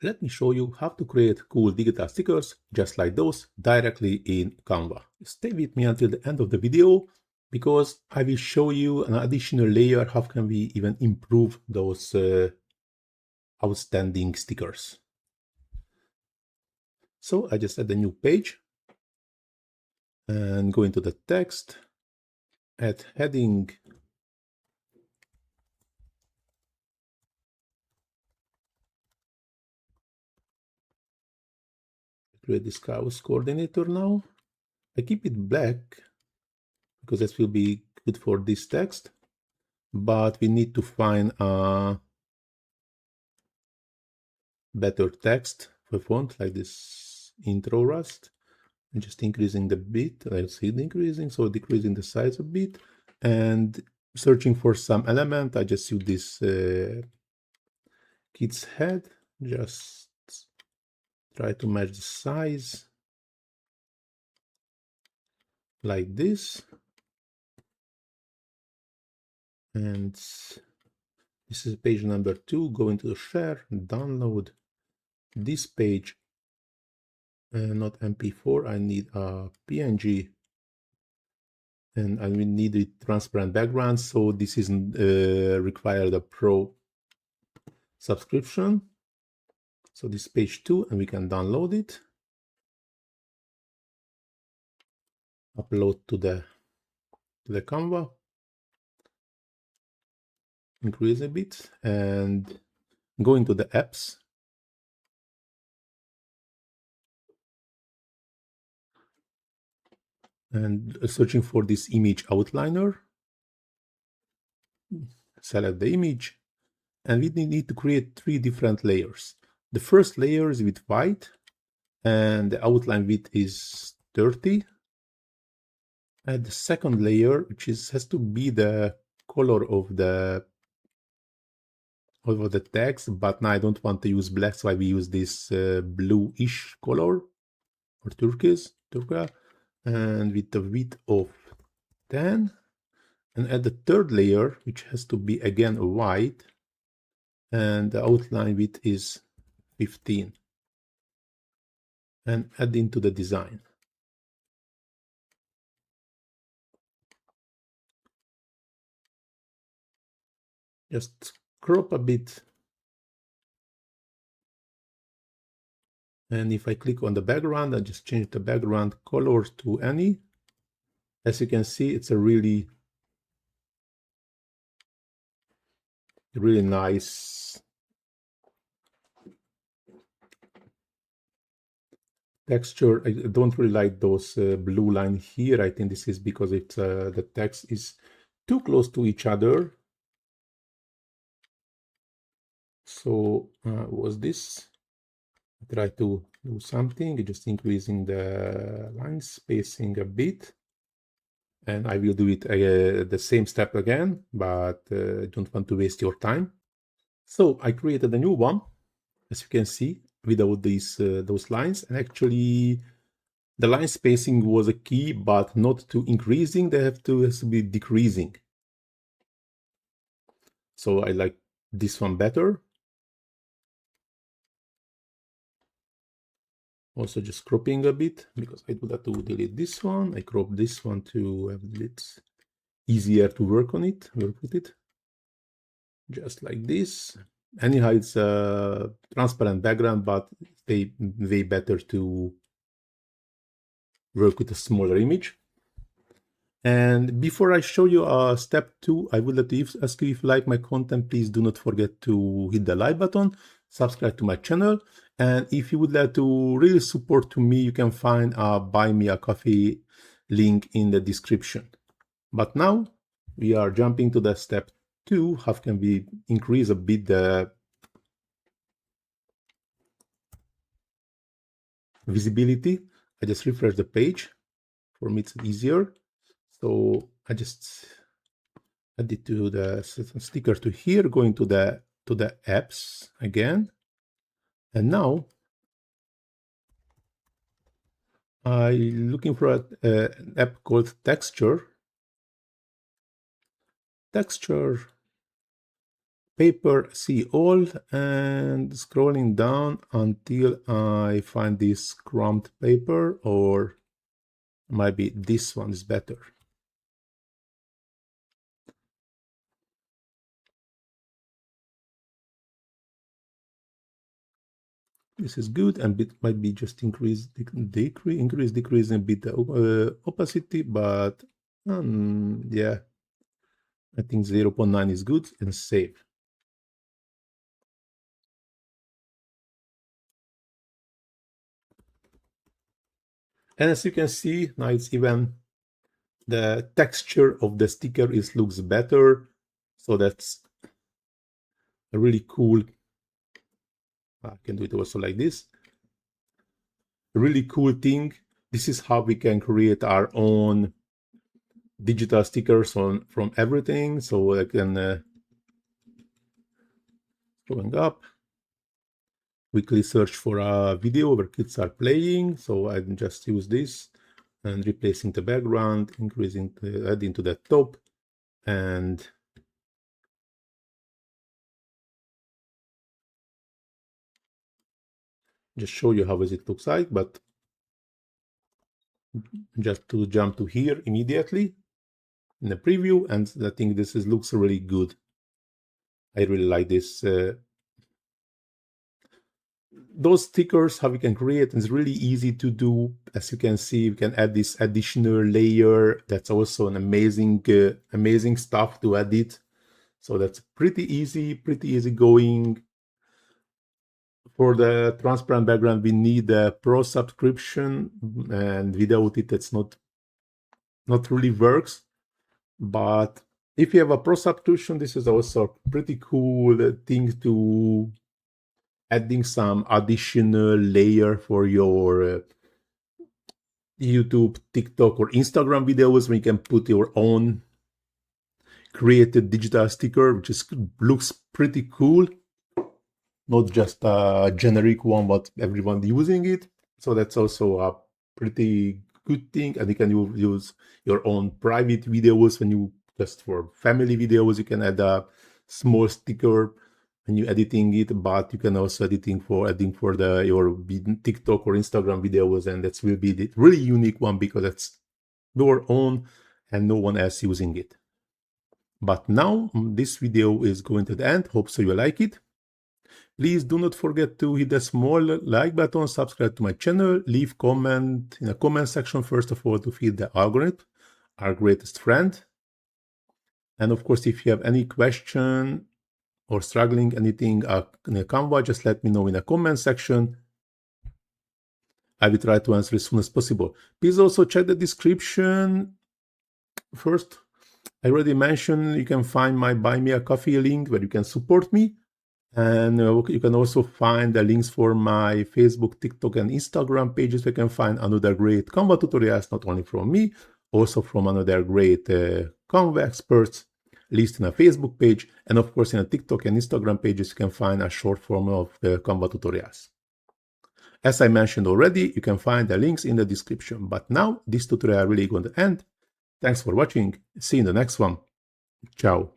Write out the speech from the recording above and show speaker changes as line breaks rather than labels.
Let me show you how to create cool digital stickers just like those directly in Canva. Stay with me until the end of the video because I will show you an additional layer. How can we even improve those outstanding stickers? So I just add a new page and go into the text, add heading, create this chaos coordinator now. I keep it black because this will be good for this text, but we need to find a better text for font like this intro Rust. I'm just increasing the bit. I see it increasing, so decreasing the size a bit and searching for some element. I just use this kid's head, just try to match the size like this. And this is page number 2. Go into the share, download this page, not MP4. I need a PNG, and I will need a transparent background. So this isn't required a Pro subscription. So this is page 2, and we can download it, upload to the Canva, increase a bit, and go into the apps. And searching for this image outliner, select the image, and we need to create 3 different layers. The first layer is with white, and the outline width is 30. And the second layer, which has to be the color of the text, but now I don't want to use black, so I will use this bluish color or turquoise, and with the width of 10. And add the third layer, which has to be again white, and the outline width is 15. And add into the design. Just crop a bit. And if I click on the background, I just change the background color to any. As you can see, it's a really nice texture. I don't really like those blue line here. I think this is because it's the text is too close to each other. So was this? Try to do something, just increasing the line spacing a bit. And I will do it the same step again, but I don't want to waste your time. So I created a new one, as you can see, without those lines. And actually, the line spacing was a key, but not to increasing. They have to be decreasing. So I like this one better. Also just cropping a bit, because I do that to delete this one. I crop this one to have it easier to work with it. Just like this. Anyhow, it's a transparent background, but they way better to work with a smaller image. And before I show you step 2, I would like to ask you if you like my content, please do not forget to hit the like button, subscribe to my channel, and if you would like to really support to me, you can find a buy me a coffee link in the description. But now we are jumping to the step 2. How can we increase a bit the visibility? I just refresh the page. For me, it's easier. So I just add it to the sticker to here, going to the apps again. And now I'm looking for an app called Texture. Texture paper, see all, and scrolling down until I find this crumbed paper, or maybe this one is better. This is good, and it might be just increase, decrease a bit the opacity, but yeah, I think 0.9 is good, and save. And as you can see, now it's even the texture of the sticker looks better, so that's a really cool. I can do it also like this. A really cool thing. This is how we can create our own digital stickers from everything. So I can going up, quickly search for a video where kids are playing. So I just use this and replacing the background, adding to the top, and just show you how it looks like. But just to jump to here immediately in the preview, and I think this looks really good. I really like this. Those stickers, how we can create, is really easy to do. As you can see, we can add this additional layer. That's also an amazing stuff to edit. So that's pretty easy going. For the transparent background, we need a pro subscription, and without it, it's not really works. But if you have a pro subscription, this is also a pretty cool thing to adding some additional layer for your YouTube, TikTok, or Instagram videos, where you can put your own created digital sticker, which looks pretty cool. Not just a generic one, but everyone using it. So that's also a pretty good thing. And you can use your own private videos when you just for family videos. You can add a small sticker when you're editing it, but you can also adding for your TikTok or Instagram videos, and that will be the really unique one because it's your own and no one else using it. But now this video is going to the end. Hope so you like it. Please do not forget to hit the small like button, subscribe to my channel, leave comment in the comment section first of all to feed the algorithm, our greatest friend. And of course, if you have any question or struggling anything in the Canva, just let me know in the comment section. I will try to answer as soon as possible. Please also check the description. First, I already mentioned you can find my Buy Me a Coffee link where you can support me. And you can also find the links for my Facebook, TikTok, and Instagram pages where you can find another great Canva tutorials, not only from me, also from another great Canva experts, list in a Facebook page. And of course, in a TikTok and Instagram pages, you can find a short form of the Canva tutorials. As I mentioned already, you can find the links in the description. But now this tutorial really going to end. Thanks for watching. See you in the next one. Ciao.